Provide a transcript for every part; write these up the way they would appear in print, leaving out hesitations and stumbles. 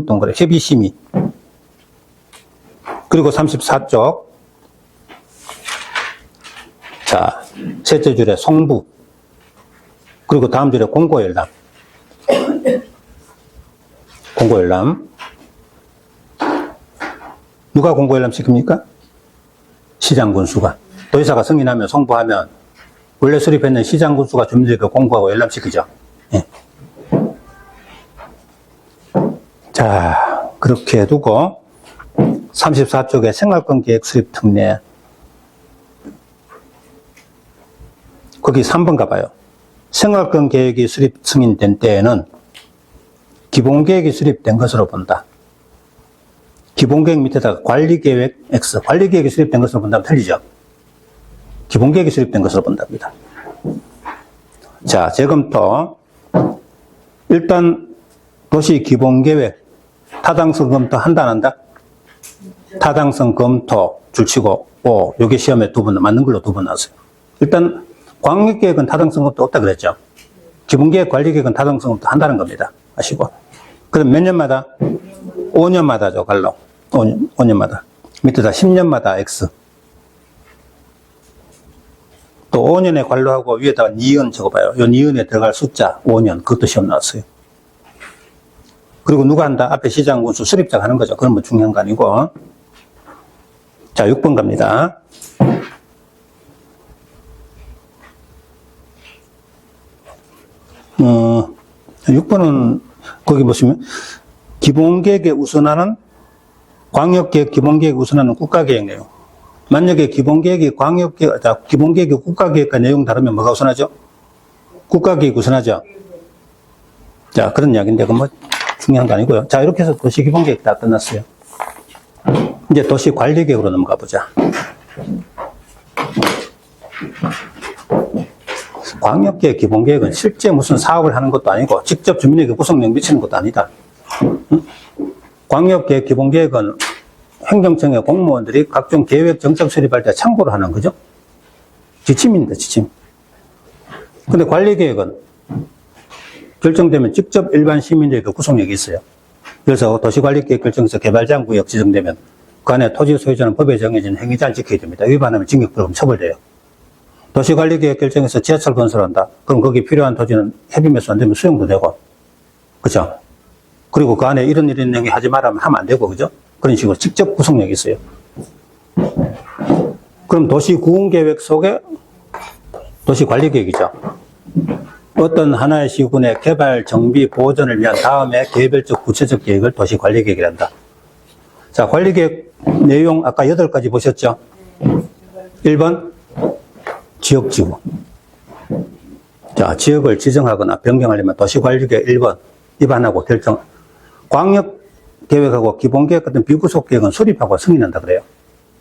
동그래 협의심의. 그리고 34쪽. 자, 셋째 줄에 송부. 그리고 다음 줄에 공고열람. 공고열람. 누가 공고열람 시킵니까? 시장군수가. 도지사가 승인하면 송부하면 원래 수립했는 시장군수가 주민들에게 공고하고 열람시키죠. 예. 자, 그렇게 두고 34쪽에 생활권 계획 수립 특례. 거기 3번 가봐요. 생활권 계획이 수립 승인된 때에는 기본계획이 수립된 것으로 본다. 기본계획 밑에다가 관리계획 X. 관리계획이 수립된 것으로 본다면 틀리죠. 기본계획이 수립된 것으로 본답니다. 자, 재검토. 일단 도시 기본계획 타당성 검토 한다 안 한다? 타당성 검토 줄치고 O. 요게 시험에 2번 맞는 걸로 2번 나왔어요. 일단 광역계획은 타당성 검토 없다 그랬죠. 기본계획 관리계획은 타당성 검토 한다는 겁니다. 아시고. 그럼 몇 년마다? 5년마다죠, 갈로. 5년마다. 밑에다 10년마다 X. 또 5년에 관로하고 위에다가 니은 적어봐요. 요 니은에 들어갈 숫자 5년. 그것도 시험 나왔어요. 그리고 누가 한다? 앞에 시장군수 수립자가 하는 거죠. 그건 뭐 중요한 거 아니고. 자, 6번 갑니다. 어, 6번은 거기 보시면 기본계획에 우선하는 광역계획 기본계획 우선하는 국가계획 내용. 만약에 기본계획이 기본계획이 국가계획과 내용 다르면 뭐가 우선하죠? 국가계획 우선하죠. 자, 그런 이야기인데, 뭐, 중요한 거 아니고요. 자, 이렇게 해서 도시기본계획 다 끝났어요. 이제 도시관리계획으로 넘어가 보자. 광역계획 기본계획은 실제 무슨 사업을 하는 것도 아니고, 직접 주민에게 구속력 미치는 것도 아니다. 응? 광역계획 기본계획은 행정청의 공무원들이 각종 계획 정책 수립할 때 참고를 하는 거죠. 지침입니다, 지침. 근데 관리계획은 결정되면 직접 일반 시민들에게 구속력이 있어요. 그래서 도시관리계획 결정에서 개발제한구역 지정되면 그 안에 토지 소유자는 법에 정해진 행위자를 지켜야 됩니다. 위반하면 징역벌금 처벌돼요. 도시관리계획 결정에서 지하철 건설한다. 그럼 거기 필요한 토지는 협의매수 안 되면 수용도 되고. 그죠? 그리고 그 안에 이런 행위 하지 말라면 하면 안 되고, 그죠? 그런 식으로 직접 구속력이 있어요. 그럼 도시구흥계획 속에 도시관리계획이죠. 어떤 하나의 시군의 개발, 정비, 보존을 위한 다음에 개별적 구체적 계획을 도시관리계획이란다. 자, 관리계획 내용 아까 8가지 보셨죠? 1번 지역지구. 자, 지역을 지정하거나 변경하려면 도시관리계획 1번 입안하고 결정. 광역계획하고 기본계획 같은 비구속계획은 수립하고 승인한다 그래요.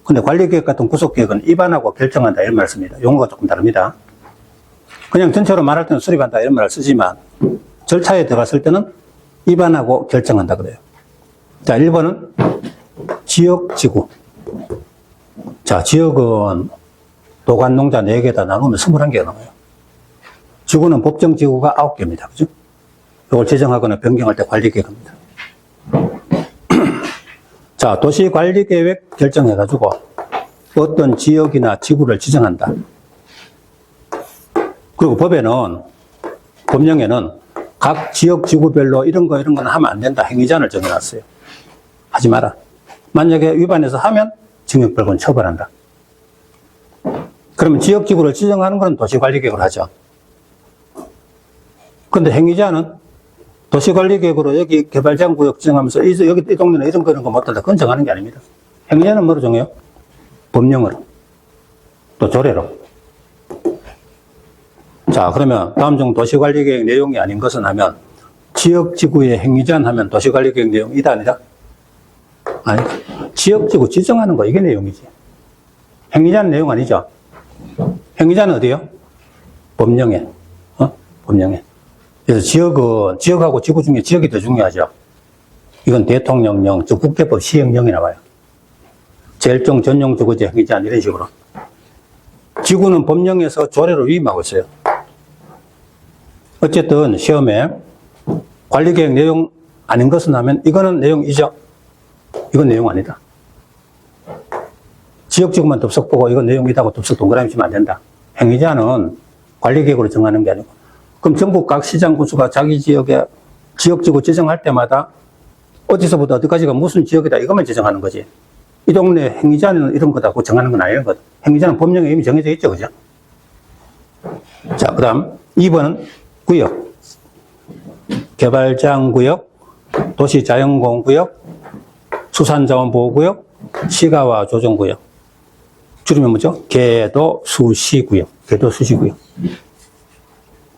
근데 관리계획 같은 구속계획은 입안하고 결정한다 이런 말 씁니다. 용어가 조금 다릅니다. 그냥 전체로 말할 때는 수립한다 이런 말을 쓰지만 절차에 들어갔을 때는 입안하고 결정한다 그래요. 자, 1번은 지역지구. 자, 지역은 도관농자 4개다 나누면 21개가 나와요. 지구는 법정지구가 9개입니다. 그죠? 이걸 지정하거나 변경할 때 관리계획합니다. 자, 도시관리계획 결정해가지고 어떤 지역이나 지구를 지정한다. 그리고 법령에는 각 지역 지구별로 이런 거는 하면 안 된다. 행위자를 정해놨어요. 하지 마라. 만약에 위반해서 하면 징역벌금 처벌한다. 그러면 지역 지구를 지정하는 건 도시관리계획을 하죠. 근데 행위자는 도시관리계획으로 여기 개발제한구역 지정하면서 여기 이 동네는 이런 거 못한다. 그건 정하는 게 아닙니다. 행위자는 뭐로 정해요? 법령으로. 또 조례로. 자, 그러면 다음 중 도시관리계획 내용이 아닌 것은 하면 지역지구의 행위자는 하면 도시관리계획 내용이다 아니다? 아니, 지역지구 지정하는 거 이게 내용이지. 행위자는 내용 아니죠? 행위자는 어디요? 법령에. 법령에. 그래서 지역하고 지구 중에 지역이 더 중요하죠. 이건 대통령령, 즉 국회법 시행령이 나와요. 제일종 전용 주거지 행위자 이런 식으로. 지구는 법령에서 조례로 위임하고 있어요. 어쨌든 시험에 관리계획 내용 아닌 것은 하면 이거는 내용이죠. 이건 내용 아니다. 지역지구만 덥석 보고 이건 내용이다고 덥석 동그라미 치면 안 된다. 행위자는 관리계획으로 정하는 게 아니고. 그럼 전국 각 시장 군수가 자기 지역에 지역지구 지정할 때마다 어디서부터 어디까지가 무슨 지역이다 이것만 지정하는 거지. 이 동네 행위자는 이런 거다고 정하는 건 아니는 거다. 행위자는 법령에 이미 정해져 있죠. 그죠? 자, 그 다음 2번은 구역. 개발제한구역, 도시자연공원구역, 수산자원보호구역, 시가와 조정구역. 줄이면 뭐죠? 계도수시구역. 계도수시구역.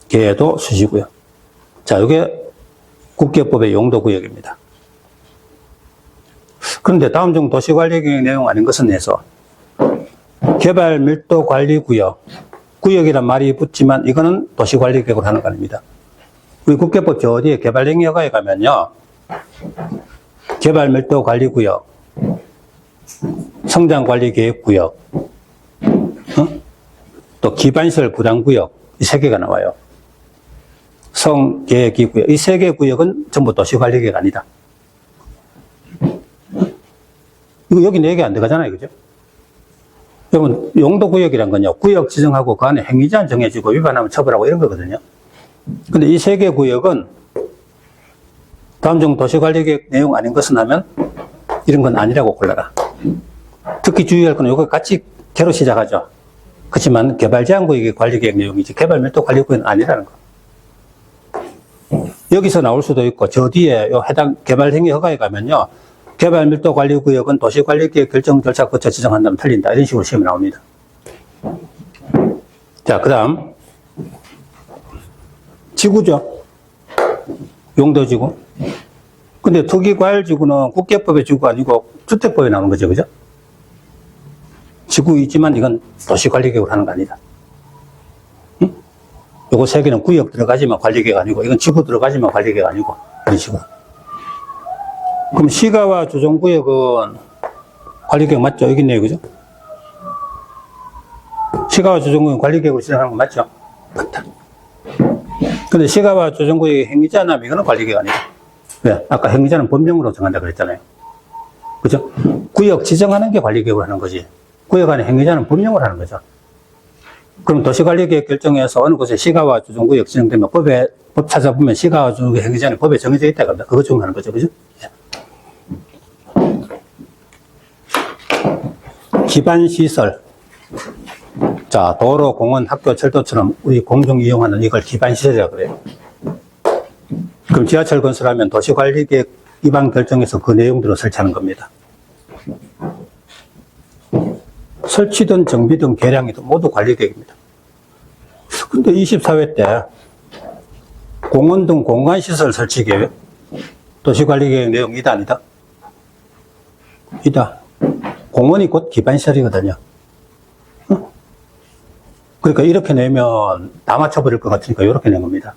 계도수시구역. 자, 이게 국계법의 용도구역입니다. 그런데 다음 중 도시관리계획 내용 아닌 것은 해서 개발밀도관리구역. 구역이란 말이 붙지만 이거는 도시관리계획으로 하는 거 아닙니다. 우리 국계법 저 어디에 개발행위허가에 가면요. 개발밀도관리구역, 성장관리계획구역, 또 기반시설 부담구역 이 세 개가 나와요. 성계획구역 이 세 개 구역은 전부 도시관리계획 아니다. 이거 여기 4개 안 들어가잖아요. 그죠? 여러분, 용도구역이란 건요, 구역 지정하고 그 안에 행위자는 정해지고 위반하면 처벌하고 이런 거거든요. 근데 이 3개 구역은 다음 중 도시관리계획 내용 아닌 것은 하면 이런 건 아니라고 골라라. 특히 주의할 건 이거 같이 개로 시작하죠. 그렇지만 개발제한구역의 관리계획 내용이지 개발밀도관리구역은 아니라는 거. 여기서 나올 수도 있고 저 뒤에 요 해당 개발행위허가에 가면요. 개발밀도관리구역은 도시관리계획 결정 절차 거쳐 지정한다면 틀린다. 이런 식으로 시험이 나옵니다. 자, 그 다음 지구죠. 용도지구. 근데 투기과열지구는 국계법의 지구가 아니고 주택법에 나오는 거죠. 그죠? 지구이지만 이건 도시관리계획으로 하는 거 아니다. 응? 요거 3개는 구역 들어가지만 관리계획 아니고 이건 지구 들어가지만 관리계획 아니고 이런 식으로. 그럼 시가와 조정구역은 관리계획 맞죠? 여기 있네요. 그죠? 시가와 조정구역은 관리계획으로 시작하는 거 맞죠? 맞다. 근데 시가와 조정구역의 행위자라면 이거는 관리계획 아니다. 왜? 아까 행위자는 법령으로 정한다 그랬잖아요. 그죠? 구역 지정하는 게 관리계획으로 하는 거지. 구역 안에 행위자는 법령으로 하는 거죠. 그럼 도시관리계획 결정에서 어느 곳에 시가와 조정구역 지정되면 법 찾아보면 시가와 조정구역 행위자는 법에 정해져 있다고 합니다. 그거 적용하는 거죠. 그죠? 기반시설. 자, 도로, 공원, 학교, 철도처럼 우리 공중 이용하는 이걸 기반시설이라고 그래요. 그럼 지하철 건설하면 도시관리계획 위반 결정에서 그 내용대로 설치하는 겁니다. 설치든 정비든 개량이든 모두 관리계획입니다. 근데 24회 때 공원 등 공간시설 설치계획 도시관리계획 내용 이다 아니다? 이다. 공원이 곧 기반시설이거든요. 그러니까 이렇게 내면 다 맞춰버릴 것 같으니까 이렇게 낸 겁니다.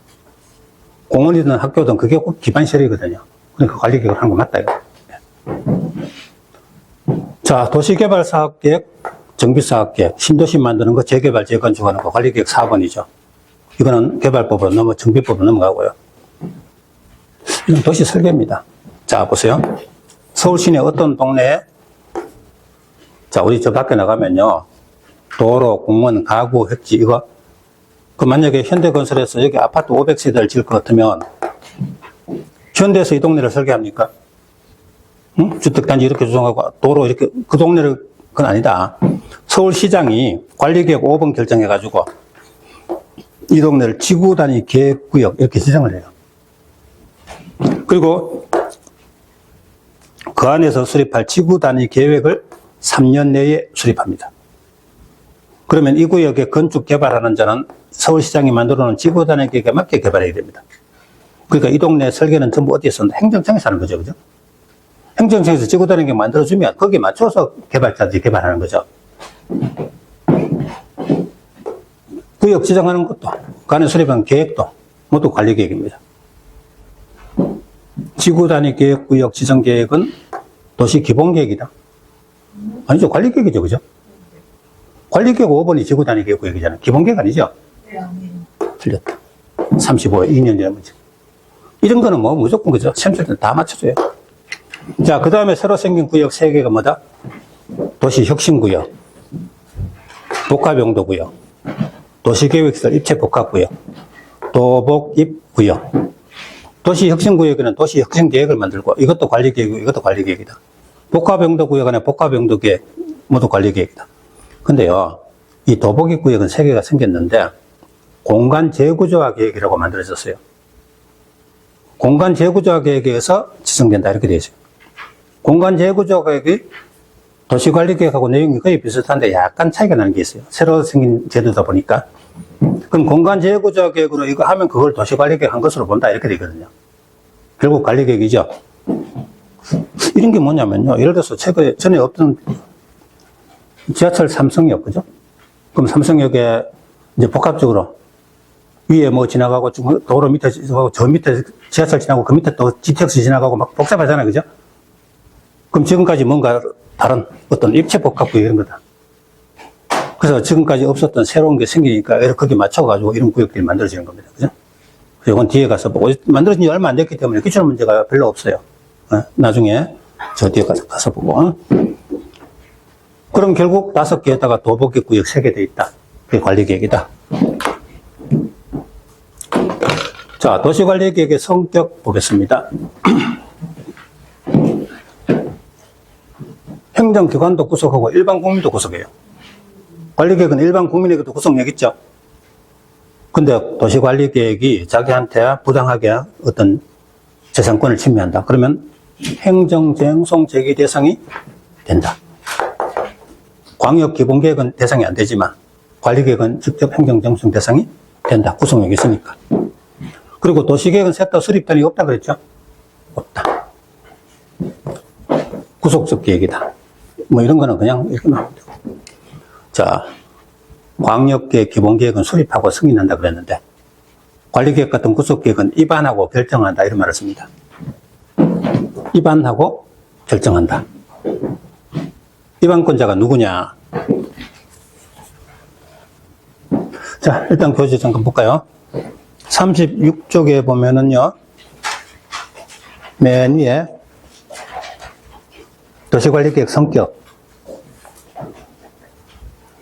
공원이든 학교든 그게 꼭 기반시설이거든요. 그러니까 관리계획을 하는 거 맞다. 이거. 자, 도시개발사업계획, 정비사업계획, 신도시 만드는 거, 재개발, 재건축하는 거, 관리계획 4번이죠. 이거는 개발법으로 정비법으로 넘어가고요. 이건 도시 설계입니다. 자, 보세요. 서울 시내 어떤 동네에, 자, 우리 저 밖에 나가면요. 도로, 공원, 가구, 획지, 이거. 그 만약에 현대건설에서 여기 아파트 500세대를 지을 것 같으면, 현대에서 이 동네를 설계합니까? 응? 주택단지 이렇게 조성하고, 도로 이렇게, 그 동네를, 그건 아니다. 서울시장이 관리계획 5번 결정해가지고, 이 동네를 지구단위 계획구역, 이렇게 지정을 해요. 그리고, 그 안에서 수립할 지구단위 계획을 3년 내에 수립합니다. 그러면 이 구역에 건축 개발하는 자는 서울시장이 만들어 놓은 지구단위 계획에 맞게 개발해야 됩니다. 그러니까 이 동네 설계는 전부 어디에서 행정청에서 하는 거죠. 그죠? 행정청에서 지구단위 계획 만들어주면 거기에 맞춰서 개발자들이 개발하는 거죠. 구역 지정하는 것도, 그 안에 수립한 계획도 모두 관리계획입니다. 지구단위 계획 구역 지정 계획은 도시 기본계획이다. 아니죠. 관리계획이죠. 그죠? 관리계획 5번이 지구단위 계획 구역이잖아요. 기본계획 아니죠? 네, 아니에요. 틀렸다. 35회 2년 전에 문제. 이런 거는 뭐 무조건 그죠? 시험 칠 때 다 맞춰줘요. 자, 그 다음에 새로 생긴 구역 3개가 뭐다? 도시혁신구역, 복합용도구역, 도시계획시설 입체복합구역, 도복입구역. 도시혁신구역에는 도시혁신계획을 만들고 이것도 관리계획이고 이것도 관리계획이다. 복합용도구역은 복합용도계획 모두 관리계획이다. 근데요, 이 도복입구역은 3개가 생겼는데 공간 재구조화 계획이라고 만들어졌어요. 공간 재구조화 계획에 의해서 지정된다 이렇게 되어 있어요. 공간 재구조화 계획이 도시관리계획하고 내용이 거의 비슷한데 약간 차이가 나는 게 있어요. 새로 생긴 제도다 보니까. 그럼 공간 재구조화 계획으로 이거 하면 그걸 도시관리계획 한 것으로 본다 이렇게 되거든요. 결국 관리계획이죠. 이런 게 뭐냐면요. 예를 들어서 전에 없던 지하철 삼성역, 그죠? 그럼 삼성역에 이제 복합적으로 위에 뭐 지나가고 도로 밑에 지나가고 저 밑에 지하철 지나고 그 밑에 또 GTX 지나가고 막 복잡하잖아요. 그죠? 그럼 지금까지 뭔가 다른 어떤 입체복합구역 이런 거다. 그래서 지금까지 없었던 새로운 게 생기니까 거기에 맞춰가지고 이런 구역들이 만들어지는 겁니다. 그죠? 그래서 이건 뒤에 가서 보고, 만들어진 지 얼마 안 됐기 때문에 기출 문제가 별로 없어요. 나중에 저 뒤에 가서 보고. 그럼 결국 5개에다가 도복입구역 3개 돼 있다. 그게 관리계획이다. 자, 도시관리계획의 성격 보겠습니다. 행정기관도 구속하고 일반 국민도 구속해요. 관리계획은 일반 국민에게도 구속력 있죠. 근데 도시관리계획이 자기한테 부당하게 어떤 재산권을 침해한다. 그러면 행정쟁송 제기 대상이 된다. 광역기본계획은 대상이 안 되지만 관리계획은 직접 행정쟁송 대상이 된다. 구속력이 있으니까. 그리고 도시계획은 셋 다 수립단이 없다 그랬죠? 없다. 구속적 계획이다. 뭐 이런 거는 그냥 이렇게 나오면 되고. 자, 광역계획, 기본계획은 수립하고 승인한다 그랬는데 관리계획 같은 구속계획은 입안하고 결정한다 이런 말을 씁니다. 입안하고 결정한다. 입안권자가 누구냐? 자, 일단 교재 잠깐 볼까요? 36쪽에 보면은요, 맨 위에 도시관리계획 성격.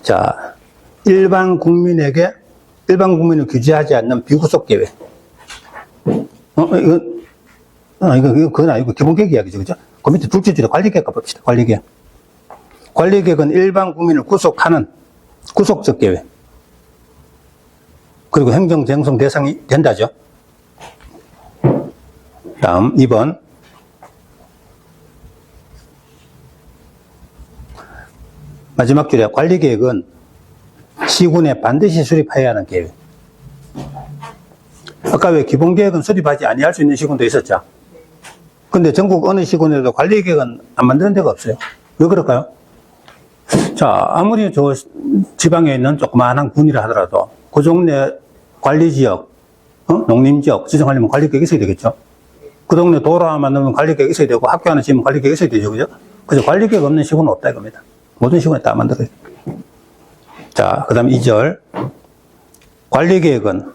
자, 일반 국민을 규제하지 않는 비구속 계획. 그건 아니고 기본계획 이야기죠. 그죠? 그 밑에 둘째 줄에 관리계획 가봅시다. 관리계획. 관리계획은 일반 국민을 구속하는 구속적 계획. 그리고 행정쟁송 대상이 된다죠. 다음 2번. 마지막 줄에 관리계획은 시군에 반드시 수립해야 하는 계획. 아까 왜 기본계획은 수립하지 아니할 수 있는 시군도 있었죠. 근데 전국 어느 시군에도 관리계획은 안 만드는 데가 없어요. 왜 그럴까요? 자, 아무리 저 지방에 있는 조그마한 군이라 하더라도 그 동네 관리지역, 농림지역 지정하려면 관리계획이 있어야 되겠죠. 그 동네 도로 하나 만들면 관리계획이 있어야 되고 학교 하나 지으면 관리계획이 있어야 되죠. 그죠? 그래서 관리계획 없는 시군은 없다 이겁니다. 모든 시군에 다 만들어요. 자, 그 다음 2절. 관리계획은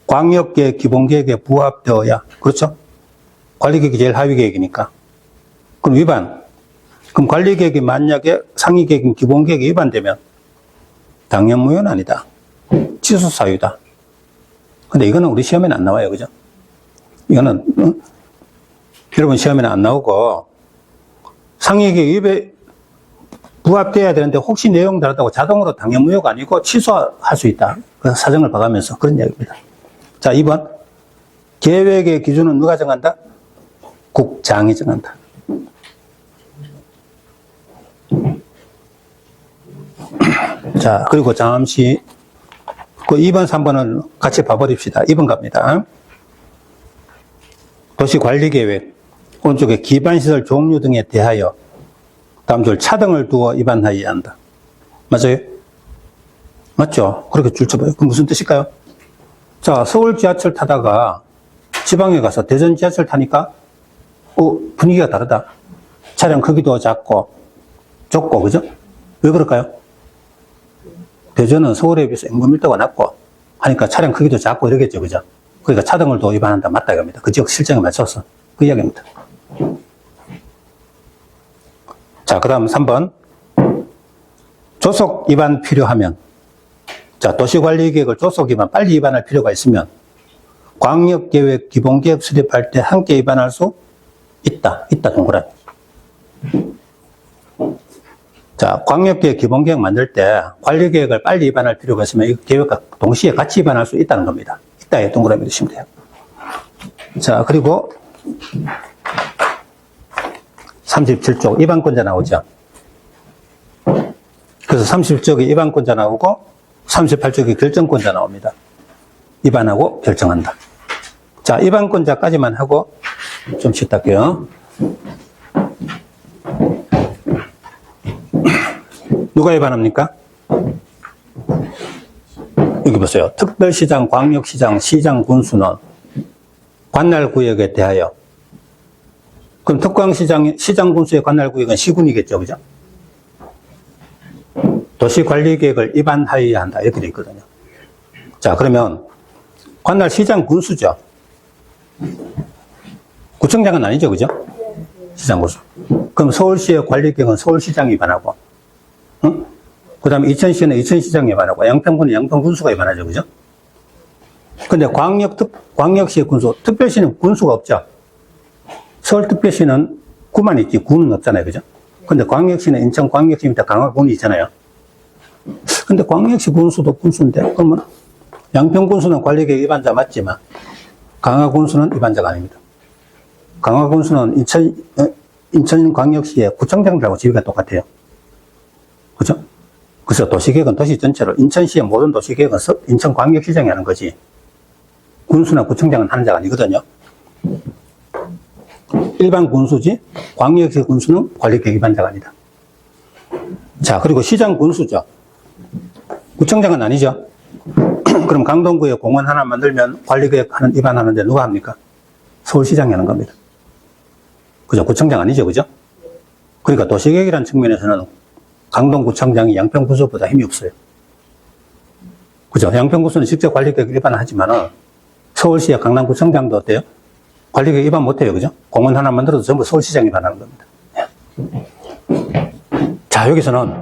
광역계획, 기본계획에 부합되어야, 그렇죠? 관리계획이 제일 하위 계획이니까. 그럼 위반. 그럼 관리계획이 만약에 상위계획인 기본계획이 위반되면 당연무효는 아니다. 취소 사유다. 근데 이거는 우리 시험에는 안 나와요. 그죠? 이거는, 여러분 시험에는 안 나오고 상위계획 부합돼야 되는데 혹시 내용 다르다고 자동으로 당연무효가 아니고 취소할 수 있다. 그 사정을 봐가면서 그런 이야기입니다. 자, 2번. 계획의 기준은 누가 정한다? 국장이 정한다. 자, 그리고 잠시 그 2번, 3번은 같이 봐버립시다. 2번 갑니다. 도시관리계획 오른쪽에 기반시설 종류 등에 대하여 다음 줄 차등을 두어 위반하여야 한다. 맞아요? 맞죠? 그렇게 줄 쳐봐요. 그럼 무슨 뜻일까요? 자, 서울 지하철 타다가 지방에 가서 대전 지하철 타니까 분위기가 다르다. 차량 크기도 작고 좁고, 그죠? 왜 그럴까요? 대전은 서울에 비해서 인구 밀도가 낮고 하니까 차량 크기도 작고 이러겠죠, 그죠? 그러니까 차등을도 위반한다. 맞다 이겁니다. 그 지역 실정에 맞춰서. 그 이야기입니다. 자, 그 다음 3번. 조속 위반 필요하면. 자, 도시관리계획을 조속 위반, 빨리 위반할 필요가 있으면 광역계획, 기본계획 수립할 때 함께 위반할 수 있다. 있다, 동그라미. 자, 광역계획, 기본계획 만들 때 관리계획을 빨리 위반할 필요가 있으면 이 계획과 동시에 같이 위반할 수 있다는 겁니다. 있다에 동그라미 넣으시면 돼요. 자, 그리고 37쪽 위반권자 나오죠. 그래서 37쪽에 위반권자 나오고 38쪽에 결정권자 나옵니다. 위반하고 결정한다. 자, 위반권자까지만 하고 좀 쉬다 할게요. 누가 위반합니까? 여기 보세요. 특별시장, 광역시장, 시장, 군수는 관할구역에 대하여. 그럼 특광시장, 시장, 군수의 관할구역은 시군이겠죠, 그죠? 도시관리계획을 위반하여야 한다. 이렇게 되어 있거든요. 자, 그러면 관할시장, 군수죠. 구청장은 아니죠, 그죠? 시장, 군수. 그럼 서울시의 관리계획은 서울시장이 위반하고, 응? 그 다음에 이천시는 이천시장이 위반하고, 양평군은 양평군수가 위반하죠, 그죠? 근데 광역시의 군수, 특별시는 군수가 없죠. 서울특별시는 구만 있지, 군은 없잖아요, 그죠? 근데 광역시는 인천광역시 밑에 강화군이 있잖아요. 근데 광역시 군수도 군수인데, 그러면 양평군수는 관리계획 위반자 맞지만, 강화군수는 위반자가 아닙니다. 강화군수는 인천광역시의 구청장들하고 지위가 똑같아요. 그죠? 그래서 도시계획은 도시 전체로, 인천시의 모든 도시계획은 인천광역시장이 하는 거지, 군수나 구청장은 하는 자가 아니거든요. 일반 군수지, 광역시 군수는 관리계획 위반자가 아니다. 자, 그리고 시장 군수죠. 구청장은 아니죠. 그럼 강동구에 공원 하나 만들면 관리계획 하는 위반하는데 누가 합니까? 서울시장이 하는 겁니다. 그죠? 구청장 아니죠, 그죠? 그러니까 도시계획이라는 측면에서는 강동구청장이 양평군수보다 힘이 없어요. 그죠? 양평군수는 직접 관리계획 위반을 하지만은 서울시의 강남구청장도 어때요? 관리계획 위반 못해요, 그죠? 공원 하나 만들어도 전부 서울시장이 위반하는 겁니다. 자, 여기서는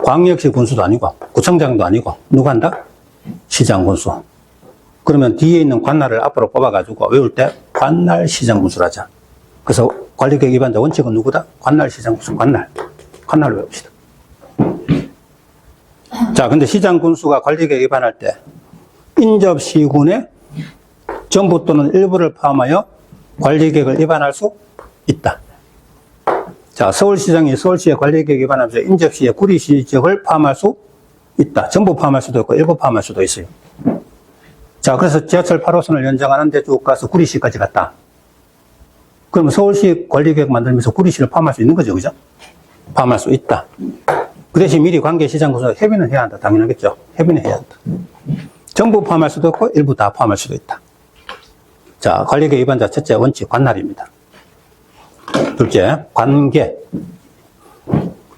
광역시 군수도 아니고 구청장도 아니고 누가 한다? 시장 군수. 그러면 뒤에 있는 관할을 앞으로 뽑아가지고 외울 때 관할 시장 군수를 하자. 그래서 관리계획 위반자 원칙은 누구다? 관할 시장 군수, 관할을 외웁시다. 자, 근데 시장 군수가 관리계획 위반할 때 인접시군의 전부 또는 일부를 포함하여 관리계획을 위반할 수 있다. 자, 서울시장이 서울시의 관리계획 위반하면서 인접시의 구리시 지역을 포함할 수 있다. 전부 포함할 수도 있고 일부 포함할 수도 있어요. 자, 그래서 지하철 8호선을 연장하는데 쭉 가서 구리시까지 갔다. 그러면 서울시 관리계획 만들면서 구리시를 포함할 수 있는 거죠, 그죠? 포함할 수 있다. 그 대신 미리 관계시장군수가 협의는 해야 한다. 당연하겠죠. 협의는 해야 한다. 전부 포함할 수도 있고 일부 다 포함할 수도 있다. 자, 관리계획 위반자 첫째 원칙 관할입니다. 둘째, 관계.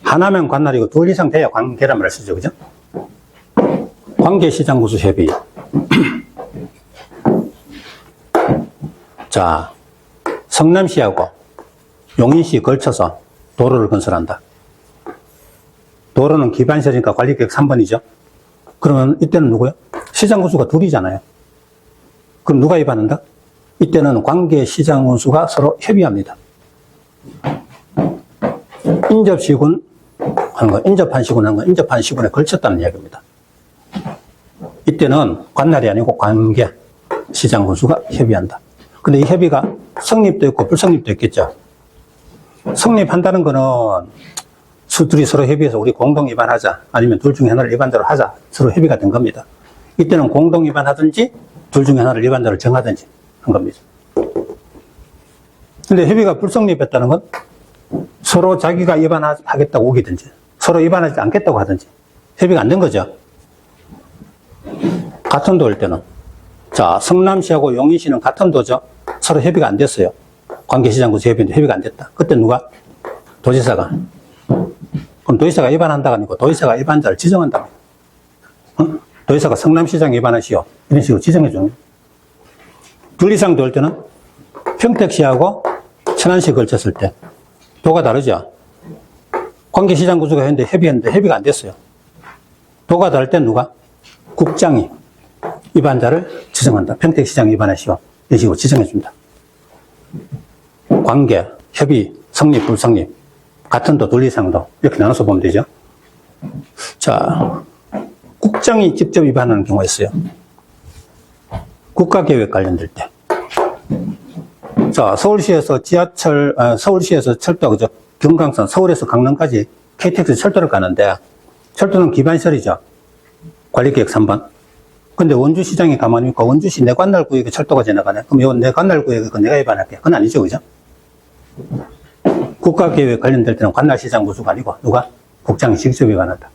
하나면 관할이고 둘 이상 돼야 관계란 말을 쓰죠, 그죠? 관계시장군수 협의. 자, 성남시하고 용인시 걸쳐서 도로를 건설한다. 도로는 기반시설이니까 관리계획 3번이죠. 그러면 이때는 누구요? 시장군수가 둘이잖아요. 그럼 누가 위반한다? 이때는 관계시장군수가 서로 협의합니다. 인접시군 하는 거, 인접한 시군 하는 거, 인접한 시군에 걸쳤다는 이야기입니다. 이때는 관할이 아니고 관계시장군수가 협의한다. 근데 이 협의가 성립도 있고 불성립도 있겠죠. 성립한다는 거는 둘이 서로 협의해서 우리 공동 위반하자, 아니면 둘 중에 하나를 위반자로 하자, 서로 협의가 된 겁니다. 이때는 공동 위반하든지 둘 중에 하나를 위반자로 정하든지 한 겁니다. 근데 협의가 불성립했다는 건 서로 자기가 위반하겠다고 오기든지 서로 위반하지 않겠다고 하든지 협의가 안 된 거죠. 같은 도일 때는, 자, 성남시하고 용인시는 같은 도죠. 서로 협의가 안 됐어요. 관계시장군수 협의인데 협의가 안 됐다. 그때 누가? 도지사가. 그럼 도지사가 위반한다가 아니고 도지사가 위반자를 지정한다. 어? 도지사가 성남시장 위반하시오. 이런 식으로 지정해 주는. 둘 이상 도일 때는 평택시하고 천안시 걸쳤을 때 도가 다르죠. 관계시장 구조가 했는데 협의했는데 협의가 안 됐어요. 도가 다를 때 누가? 국장이 위반자를 지정한다. 평택시장 위반하시오. 이런 식으로 지정해준다. 관계, 협의, 성립, 불성립. 같은 도, 둘 이상도. 이렇게 나눠서 보면 되죠. 자, 국장이 직접 위반하는 경우가 있어요. 국가계획 관련될 때. 자, 서울시에서 서울시에서 철도, 그죠? 경강선, 서울에서 강남까지 KTX 철도를 가는데, 철도는 기반시설이죠. 관리계획 3번. 근데 원주시장이 가만히 있고, 원주시 내 관할 구역에 철도가 지나가네. 그럼 요 내 관할 구역에 내가 위반할게. 그건 아니죠, 그죠? 국가계획 관련될 때는 관할시장 구수가 아니고, 누가? 국장이 직접 위반한다.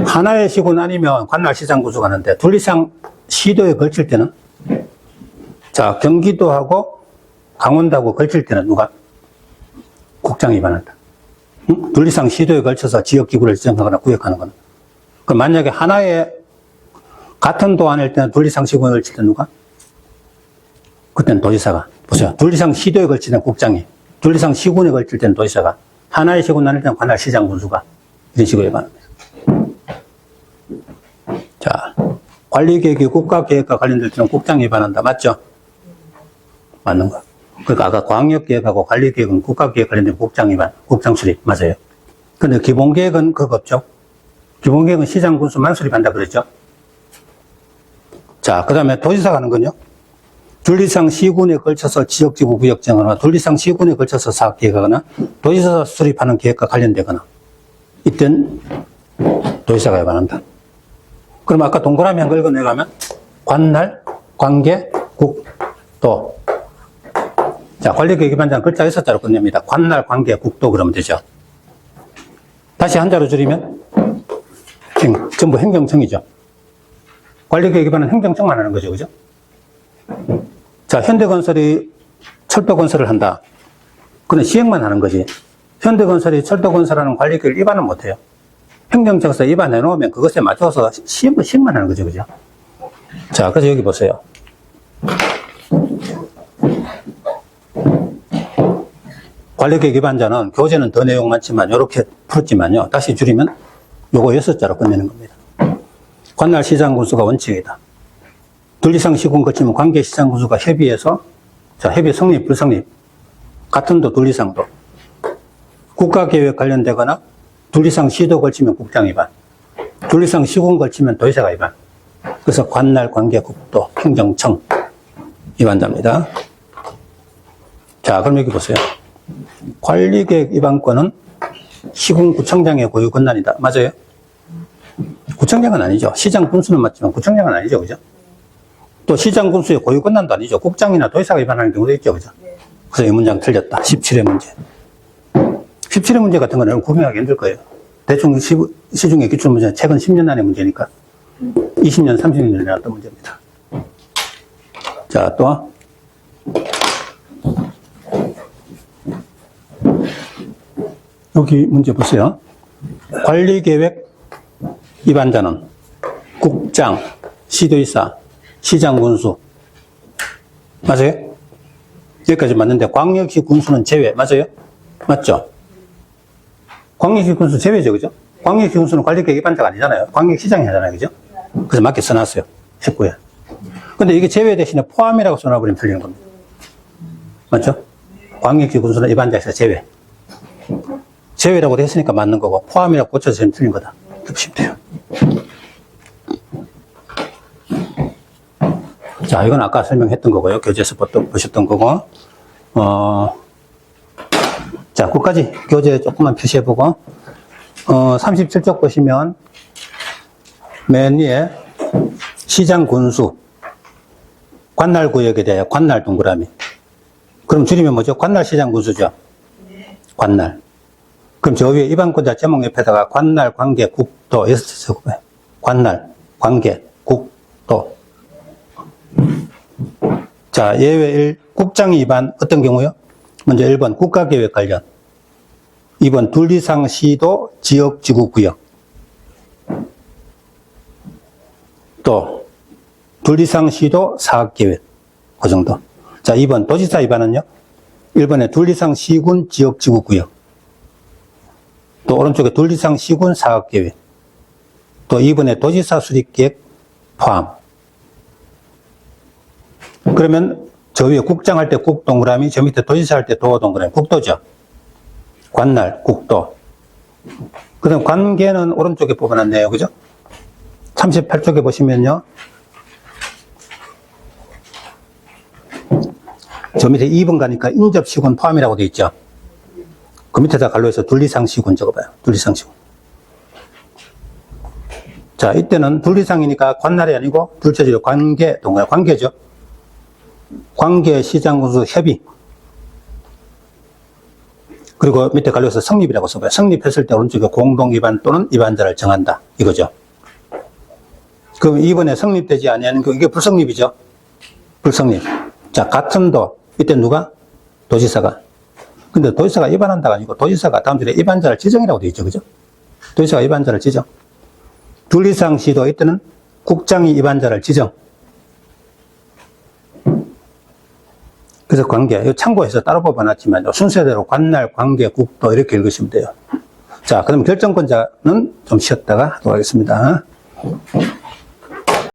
하나의 시군 아니면 관할시장 구수가 하는데, 둘 이상 시도에 걸칠 때는, 자, 경기도하고 강원도하고 걸칠 때는 누가? 국장이 위반한다. 응? 둘 이상 시도에 걸쳐서 지역기구를 지정하거나 구역하는 거는. 그럼 만약에 하나의 같은 도 안일 때는 둘 이상 시군에 걸칠 때 누가? 그때는 도지사가. 보세요. 둘 이상 시도에 걸칠 때는 국장이, 둘 이상 시군에 걸칠 때는 도지사가, 하나의 시군 안일 때는 관할시장 군수가 이런 식으로 위반합니다. 자, 관리계획이 국가계획과 관련될 때는 국장이 위반한다. 맞죠? 맞는 거. 그러니까 아까 광역계획하고 관리계획은 국가계획 관련된 국장 위반, 국장 수립. 맞아요. 근데 기본계획은 그거 없죠. 기본계획은 시장 군수 만수립한다 그랬죠. 자, 그 다음에 도지사가 하는 건요. 둘 이상 시군에 걸쳐서 지역지구 구역 정하거나 둘 이상 시군에 걸쳐서 사업 계획하거나 도지사 수립하는 계획과 관련되거나 이땐 도지사가 위반한다. 그럼 아까 동그라미 한 걸 내가면 관할, 관계, 국, 도. 자, 관리계획 위반자는 글자 6자로 끝냅니다. 관할, 관계, 국도 그러면 되죠. 다시 한자로 줄이면 전부 행정청이죠. 관리계획 위반은 행정청만 하는 거죠. 그죠? 자, 현대건설이 철도건설을 한다. 그건 시행만 하는 거지. 현대건설이 철도건설하는 관리계획 위반은 못해요. 행정청에서 위반해 놓으면 그것에 맞춰서 시행만 하는 거죠. 그죠? 자, 그래서 여기 보세요. 관리계획 위반자는 교재는 더 내용 많지만 이렇게 풀었지만요. 다시 줄이면 요거 6자로 끝내는 겁니다. 관할 시장 군수가 원칙이다. 둘 이상 시군 거치면 관계 시장 군수가 협의해서, 자, 협의 성립, 불성립. 같은 도, 둘 이상도. 국가계획 관련되거나 둘 이상 시도 걸치면 국장 위반. 둘 이상 시군 걸치면 도지사가 위반. 그래서 관할, 관계, 국도, 행정청 위반자입니다. 자, 그럼 여기 보세요. 관리계획 위반권은 시군구청장의 고유 권한이다. 맞아요? 구청장은 아니죠. 시장 군수는 맞지만 구청장은 아니죠. 그죠? 또 시장 군수의 고유 권한도 아니죠. 국장이나 도지사가 위반하는 경우도 있죠. 그죠? 그래서 이 문장 틀렸다. 17회 문제. 17회 문제 같은 거는 구분하기 힘들 거예요. 대충 시중의 기출문제는 최근 10년 안의 문제니까 20년, 30년에 나왔던 문제입니다. 자, 또 여기 문제 보세요. 관리계획 위반자는 국장, 시도지사, 시장군수. 맞아요? 여기까지 맞는데 광역시 군수는 제외. 맞아요? 맞죠? 광역시 군수 제외죠. 그죠? 광역시 군수는 관리계획 위반자가 아니잖아요. 광역시장이 하잖아요. 그죠? 그래서 맞게 써놨어요. 19회. 근데 이게 제외 대신에 포함이라고 써놔버리면 틀리는 겁니다. 맞죠? 광역시 군수는 위반자에서 제외. 제외라고 했으니까 맞는 거고, 포함이라고 고쳐서 틀린 거다. 이렇게 보시면 돼요. 자, 이건 아까 설명했던 거고요. 교재에서 보셨던 거고. 자, 그까지 교재 조금만 표시해보고, 37쪽 보시면, 맨 위에 시장 군수, 관할 구역에 대해 관할 동그라미. 그럼 줄이면 뭐죠? 관할 시장 군수죠? 관할. 그럼 저 위에 위반권자 제목 옆에다가 관할, 관계, 국도, 관할, 관계, 국도. 자, 예외 1, 국장 위반 어떤 경우요? 먼저 1번 국가계획 관련, 2번 둘 이상 시도, 지역, 지구, 구역. 또 둘 이상 시도 사업계획. 그 정도. 자, 2번 도지사 위반은요? 1번에 둘 이상 시군 지역지구구역. 또 오른쪽에 둘 이상 시군 사업계획. 또 2번에 도지사 수립계획 포함. 그러면 저 위에 국장 할 때 국 동그라미, 저 밑에 도지사 할 때 도 동그라미. 국도죠. 관날, 국도. 그 다음 관계는 오른쪽에 뽑아놨네요. 그죠? 38쪽에 보시면요. 저 밑에 2번 가니까 인접시군 포함이라고 되어 있죠. 그 밑에다 갈로해서 둘 이상 시군 적어봐요. 둘 이상 시군. 자, 이때는 둘 이상이니까 관날이 아니고 둘째지로 관계, 동그라미 관계죠. 관계 시장군수 협의. 그리고 밑에 갈려서 성립이라고 써봐요. 성립했을 때 오른쪽에 공동 위반 또는 위반자를 정한다. 이거죠. 그럼 이번에 성립되지 아니하는 거, 이게 불성립이죠. 불성립. 자, 같은 도. 이때 누가? 도지사가. 근데 도지사가 위반한다가 아니고 도지사가 다음 줄에 위반자를 지정이라고 되어 있죠. 그죠? 도지사가 위반자를 지정. 둘 이상 시도 이때는 국장이 위반자를 지정. 그래서 관계, 이거 참고해서 따로 뽑아놨지만 순서대로 관날, 관계, 국도 이렇게 읽으시면 돼요. 자, 그럼 결정권자는 좀 쉬었다가 하도록 하겠습니다.